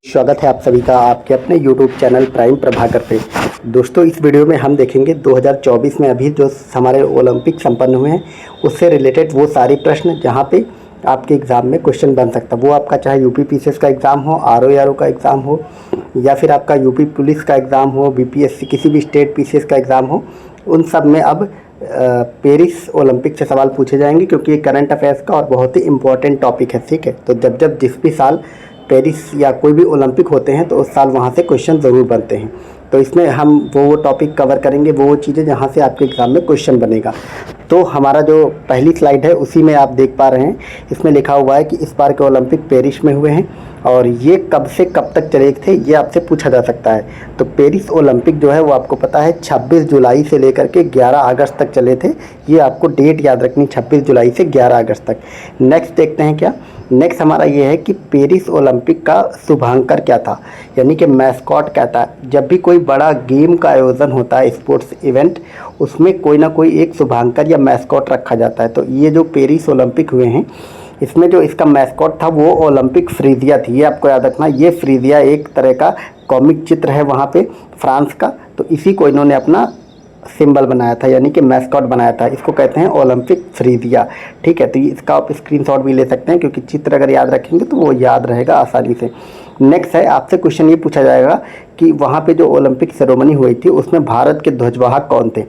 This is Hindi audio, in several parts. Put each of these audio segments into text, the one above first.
स्वागत है आप सभी का आपके अपने YouTube चैनल प्राइम प्रभाकर पे। दोस्तों, इस वीडियो में हम देखेंगे 2024 में अभी जो हमारे ओलंपिक संपन्न हुए हैं उससे रिलेटेड वो सारे प्रश्न जहां पे आपके एग्ज़ाम में क्वेश्चन बन सकता है। वो आपका चाहे यूपी पीसीएस का एग्ज़ाम हो, आरओ का एग्ज़ाम हो, या फिर आपका यूपी पुलिस का एग्ज़ाम हो, बीपीएससी किसी भी स्टेट पीसीएस का एग्ज़ाम हो, उन सब में अब पेरिस ओलंपिक से सवाल पूछे जाएंगे, क्योंकि ये करंट अफेयर्स का और बहुत ही इम्पोर्टेंट टॉपिक है। ठीक है, तो जब जिस भी साल पेरिस या कोई भी ओलंपिक होते हैं तो उस साल वहाँ से क्वेश्चन ज़रूर बनते हैं। तो इसमें हम वो टॉपिक कवर करेंगे, वो चीज़ें जहाँ से आपके एग्ज़ाम में क्वेश्चन बनेगा। तो हमारा जो पहली स्लाइड है उसी में आप देख पा रहे हैं, इसमें लिखा हुआ है कि इस बार के ओलंपिक पेरिस में हुए हैं और ये कब से कब तक चले थे ये आपसे पूछा जा सकता है। तो पेरिस ओलंपिक जो है वो आपको पता है 26 जुलाई से लेकर के 11 अगस्त तक चले थे। ये आपको डेट याद रखनी, 26 जुलाई से 11 अगस्त तक। नेक्स्ट देखते हैं क्या। नेक्स्ट हमारा ये है कि पेरिस ओलंपिक का शुभांकर क्या था, यानी कि मैस्कॉट क्या था। जब भी कोई बड़ा गेम का आयोजन होता है, स्पोर्ट्स इवेंट, उसमें कोई ना कोई एक शुभांकर या मैस्कॉट रखा जाता है। तो ये जो पेरिस ओलंपिक हुए हैं इसमें जो इसका मैस्कॉट था वो ओलंपिक फ्रीजिया थी। ये आपको याद रखना, ये फ्रीजिया एक तरह का कॉमिक चित्र है वहाँ पे फ्रांस का, तो इसी को इन्होंने अपना सिंबल बनाया था, यानी कि मैस्कॉट बनाया था। इसको कहते हैं ओलंपिक फ्रीजिया। ठीक है, तो इसका आप स्क्रीनशॉट भी ले सकते हैं, क्योंकि चित्र अगर याद रखेंगे तो वो याद रहेगा आसानी से। नेक्स्ट है, आपसे क्वेश्चन ये पूछा जाएगा कि वहाँ पे जो ओलंपिक सेरेमनी हुई थी उसमें भारत के ध्वजवाहक कौन थे।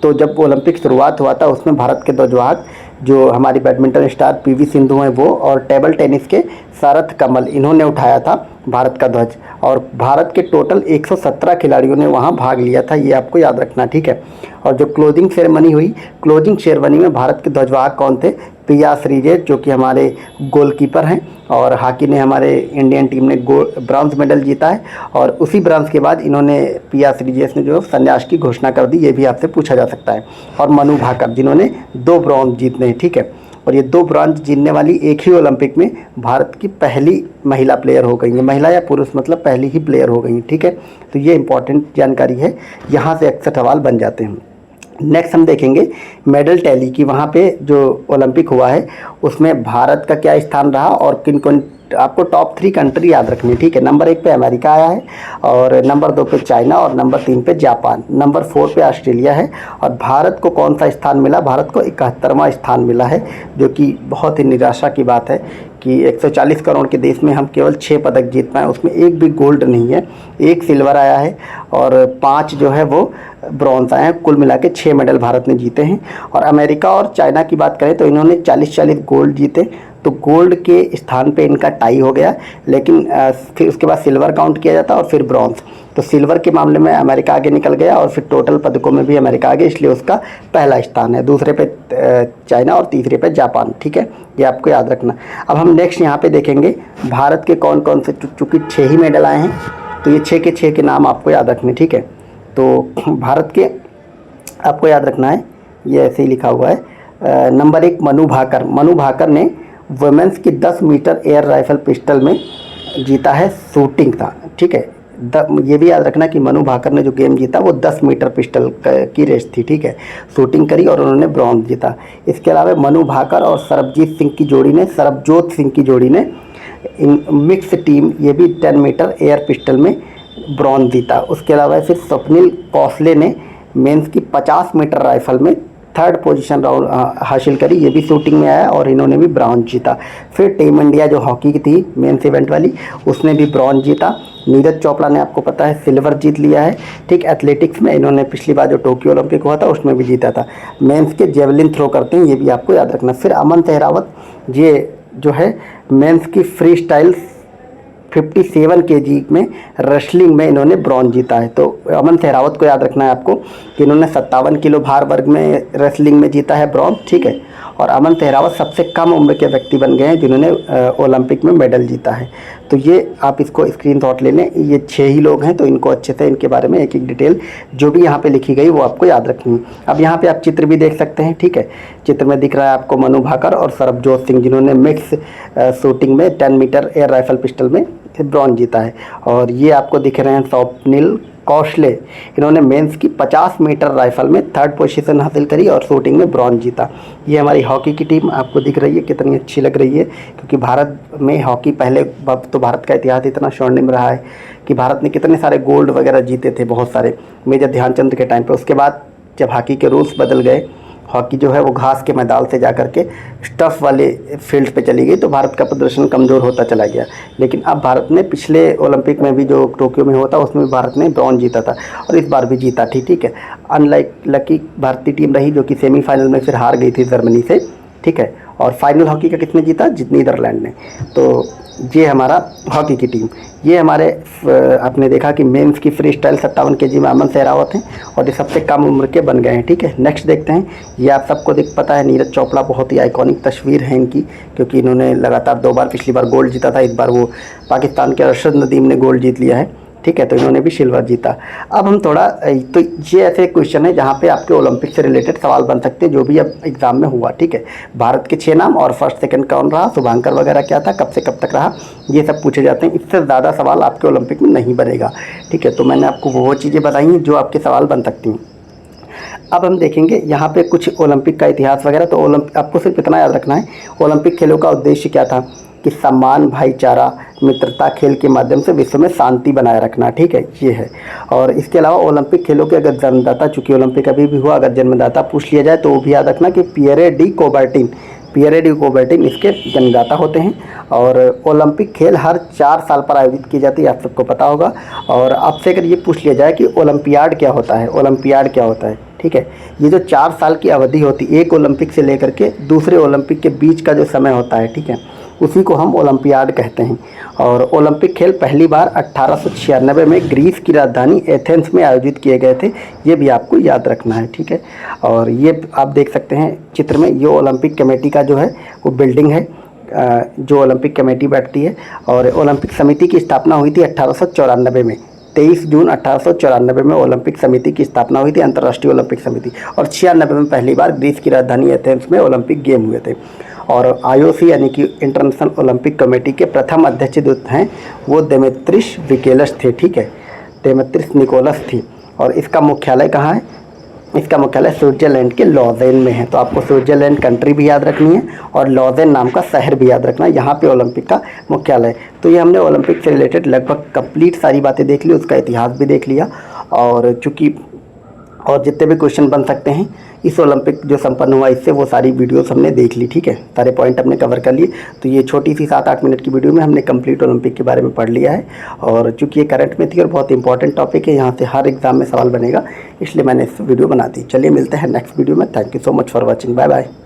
तो जब ओलंपिक शुरुआत हुआ था उसमें भारत के ध्वजवाहक जो हमारी बैडमिंटन स्टार पीवी सिंधु हैं वो, और टेबल टेनिस के सारथ कमल, इन्होंने उठाया था भारत का ध्वज। और भारत के टोटल 117 खिलाड़ियों ने वहाँ भाग लिया था, ये आपको याद रखना। ठीक है, और जो क्लोजिंग सेरेमनी हुई, क्लोजिंग सेरेमनी में भारत के ध्वजवाहक कौन थे, प्रिया श्रीजेश जो कि हमारे गोलकीपर हैं, और हॉकी ने हमारे इंडियन टीम ने ब्रॉन्ज मेडल जीता है। और उसी ब्रॉन्ज के बाद इन्होंने, प्रिया श्रीजेश ने जो संन्यास की घोषणा कर दी, ये भी आपसे पूछा जा सकता है। और मनु भाकर जिन्होंने 2 ब्रॉन्ज जीतने हैं। ठीक है, और ये 2 ब्रॉन्ज जीतने वाली एक ही ओलंपिक में भारत की पहली महिला प्लेयर हो गई है। महिला या पुरुष मतलब पहली ही प्लेयर हो गई है। ठीक है, तो ये इंपॉर्टेंट जानकारी है, यहाँ से अक्सर सवाल बन जाते हैं। नेक्स्ट हम देखेंगे मेडल टैली की। वहाँ पे जो ओलंपिक हुआ है उसमें भारत का क्या स्थान रहा और किन किन, आपको टॉप 3 कंट्री याद रखनी। ठीक है, नंबर 1 पे अमेरिका आया है, और नंबर 2 पे चाइना, और नंबर 3 पे जापान, नंबर 4 पे ऑस्ट्रेलिया है। और भारत को कौन सा स्थान मिला, भारत को 71वां स्थान मिला है, जो कि बहुत ही निराशा की बात है कि 140 करोड़ के देश में हम केवल 6 पदक जीत पाए, उसमें एक भी गोल्ड नहीं है। 1 सिल्वर आया है और 5 जो है वो ब्रॉन्ज आए हैं। कुल मिला के 6 मेडल भारत ने जीते हैं। और अमेरिका और चाइना की बात करें तो इन्होंने 40-40 गोल्ड जीते, तो गोल्ड के स्थान पे इनका टाई हो गया। लेकिन फिर उसके बाद सिल्वर काउंट किया जाता है और फिर ब्रॉन्ज। तो सिल्वर के मामले में अमेरिका आगे निकल गया, और फिर टोटल पदकों में भी अमेरिका आगे, इसलिए उसका पहला स्थान है। दूसरे पे चाइना और तीसरे पे जापान। ठीक है, ये आपको याद रखना। अब हम नेक्स्ट यहाँ पे देखेंगे भारत के कौन कौन से, चूँकि 6 ही मेडल आए हैं तो ये 6 के 6 के नाम आपको याद रखने। ठीक है, तो भारत के आपको याद रखना है, ये ऐसे ही लिखा हुआ है। नंबर 1 मनु भाकर। मनु भाकर ने वुमेंस की 10 मीटर एयर राइफल पिस्टल में जीता है, शूटिंग था। ठीक है, ये भी याद रखना कि मनु भाकर ने जो गेम जीता वो 10 मीटर पिस्टल की रेस थी। ठीक है, शूटिंग करी और उन्होंने ब्रॉन्ज जीता। इसके अलावा मनु भाकर और सरबजोत सिंह की जोड़ी ने मिक्स टीम, ये भी 10 मीटर एयर पिस्टल में ब्रॉन्ज जीता। उसके अलावा फिर स्वप्निल कौशले ने मेंस की 50 मीटर राइफल में 3rd पोजीशन राउंड हासिल करी, ये भी शूटिंग में आया और इन्होंने भी ब्रॉन्ज जीता। फिर टीम इंडिया जो हॉकी की थी मेंस इवेंट वाली, उसने भी ब्रॉन्ज जीता। नीरज चोपड़ा ने आपको पता है सिल्वर जीत लिया है। ठीक, एथलेटिक्स में इन्होंने पिछली बार जो टोक्यो ओलंपिक हुआ था उसमें भी जीता था। मेंस के जेवलिन थ्रो करते हैं, ये भी आपको याद रखना। फिर अमन सहरावत, ये जो है मेंस की फ्री स्टाइल 57 kg में रेसलिंग में इन्होंने ब्रॉन्ज जीता है। तो अमन सहरावत को याद रखना है आपको कि इन्होंने 57 किलो भार वर्ग में रेसलिंग में जीता है ब्रॉन्ज। ठीक है, और अमन सहरावत सबसे कम उम्र के व्यक्ति बन गए हैं जिन्होंने ओलंपिक में मेडल जीता है। तो ये आप इसको स्क्रीनशॉट ले लें, ये 6 ही लोग हैं, तो इनको अच्छे से इनके बारे में एक एक डिटेल जो भी यहाँ पे लिखी गई वो आपको याद रखनी है। अब यहाँ पे आप चित्र भी देख सकते हैं। ठीक है, चित्र में दिख रहा है आपको मनु भाकर और सरबजोत सिंह, जिन्होंने मिक्स शूटिंग में 10 मीटर एयर राइफल पिस्टल में ब्रॉन्ज जीता है। और ये आपको दिख रहे हैं स्वप्निल कौशले, इन्होंने मेंस की 50 मीटर राइफल में 3rd पोजीशन हासिल करी और शूटिंग में ब्रॉन्ज जीता। ये हमारी हॉकी की टीम आपको दिख रही है, कितनी अच्छी लग रही है, क्योंकि भारत में हॉकी पहले तो भारत का इतिहास इतना स्वर्णिम रहा है कि भारत ने कितने सारे गोल्ड वगैरह जीते थे, बहुत सारे, मेजर ध्यानचंद के टाइम पे। उसके बाद जब हॉकी के रूल्स बदल गए, हॉकी जो है वो घास के मैदान से जा कर के स्टफ़ वाले फील्ड पे चली गई, तो भारत का प्रदर्शन कमज़ोर होता चला गया। लेकिन अब भारत ने पिछले ओलंपिक में भी जो टोक्यो में होता उसमें भी भारत ने ब्रॉन्ज जीता था और इस बार भी जीता थी। ठीक है, अनलाइक लकी भारतीय टीम रही जो कि सेमीफाइनल में फिर हार गई थी जर्मनी से। ठीक है, और फाइनल हॉकी का किसने जीता? नीदरलैंड ने। तो ये हमारा हॉकी की टीम। ये हमारे आपने देखा कि मेंस की फ्री स्टाइल 57 kg में अमन सहरावत हैं और ये सबसे कम उम्र के बन गए हैं। ठीक है, नेक्स्ट देखते हैं। ये आप सबको पता है, नीरज चोपड़ा, बहुत ही आइकॉनिक तस्वीर है इनकी, क्योंकि इन्होंने लगातार 2 बार, पिछली बार गोल्ड जीता था, इस बार वो पाकिस्तान के अरशद नदीम ने गोल्ड जीत लिया है। ठीक है, तो इन्होंने भी सिल्वर जीता। अब हम थोड़ा, तो ये ऐसे क्वेश्चन है जहाँ पे आपके ओलंपिक से रिलेटेड सवाल बन सकते हैं, जो भी अब एग्जाम में हुआ। ठीक है, भारत के 6 नाम और फर्स्ट सेकंड कौन रहा, शुभांकर वगैरह क्या था, कब से कब तक रहा, ये सब पूछे जाते हैं। इससे ज़्यादा सवाल आपके ओलंपिक में नहीं बनेगा। ठीक है, तो मैंने आपको वो चीज़ें बताई हैं जो आपके सवाल बन सकती हैं। अब हम देखेंगे यहाँ पे कुछ ओलंपिक का इतिहास वगैरह। तो आपको सिर्फ इतना याद रखना है, ओलंपिक खेलों का उद्देश्य क्या था कि सम्मान, भाईचारा, मित्रता, खेल के माध्यम से विश्व में शांति बनाए रखना। ठीक है, ये है। और इसके अलावा ओलंपिक खेलों के अगर जन्मदाता, चूँकि ओलंपिक अभी भी हुआ, अगर जन्मदाता पूछ लिया जाए तो वो भी याद रखना कि पियरे डी कोबर्टिन इसके जन्मदाता होते हैं। और ओलंपिक खेल हर 4 साल पर आयोजित की जाती है, आप सबको पता होगा। और आपसे अगर ये पूछ लिया जाए कि ओलंपियाड क्या होता है, ठीक है, ये जो 4 साल की अवधि होती है, एक ओलंपिक से लेकर के दूसरे ओलंपिक के बीच का जो समय होता है, ठीक है, उसी को हम ओलंपियाड कहते हैं। और ओलंपिक खेल पहली बार 1896 में ग्रीस की राजधानी एथेंस में आयोजित किए गए थे, ये भी आपको याद रखना है। ठीक है, और ये आप देख सकते हैं चित्र में, ये ओलंपिक कमेटी का जो है वो बिल्डिंग है, जो ओलंपिक कमेटी बैठती है। और ओलंपिक समिति की स्थापना हुई थी 1894 में, 23 जून 1894 में ओलंपिक समिति की स्थापना हुई थी, अंतर्राष्ट्रीय ओलंपिक समिति। और 96 में पहली बार ग्रीस की राजधानी एथेंस में ओलंपिक गेम हुए थे। और IOC यानी कि इंटरनेशनल ओलंपिक कमेटी के प्रथम अध्यक्ष जो हैं वो देमेत्रिस विकेलस थे। ठीक है, देमेत्रिस निकोलस थी। और इसका मुख्यालय कहाँ है? इसका मुख्यालय स्विट्जरलैंड के लॉजेन में है। तो आपको स्विट्जरलैंड कंट्री भी याद रखनी है और लॉजेन नाम का शहर भी याद रखना है, यहाँ पे ओलंपिक का मुख्यालय। तो ये हमने ओलंपिक से रिलेटेड लगभग कंप्लीट सारी बातें देख ली, उसका इतिहास भी देख लिया। और चूँकि और जितने भी क्वेश्चन बन सकते हैं इस ओलंपिक जो संपन्न हुआ इससे, वो सारी वीडियोस हमने देख ली। ठीक है, सारे पॉइंट हमने कवर कर लिए। तो ये छोटी सी 7-8 मिनट की वीडियो में हमने कंप्लीट ओलंपिक के बारे में पढ़ लिया है। और चूँकि ये करंट में थी और बहुत इंपॉर्टेंट टॉपिक है, यहाँ से हर एग्जाम में सवाल बनेगा, इसलिए मैंने इस वीडियो बना दी। चलिए मिलते हैं नेक्स्ट वीडियो में। Thank you so much for watching. Bye bye.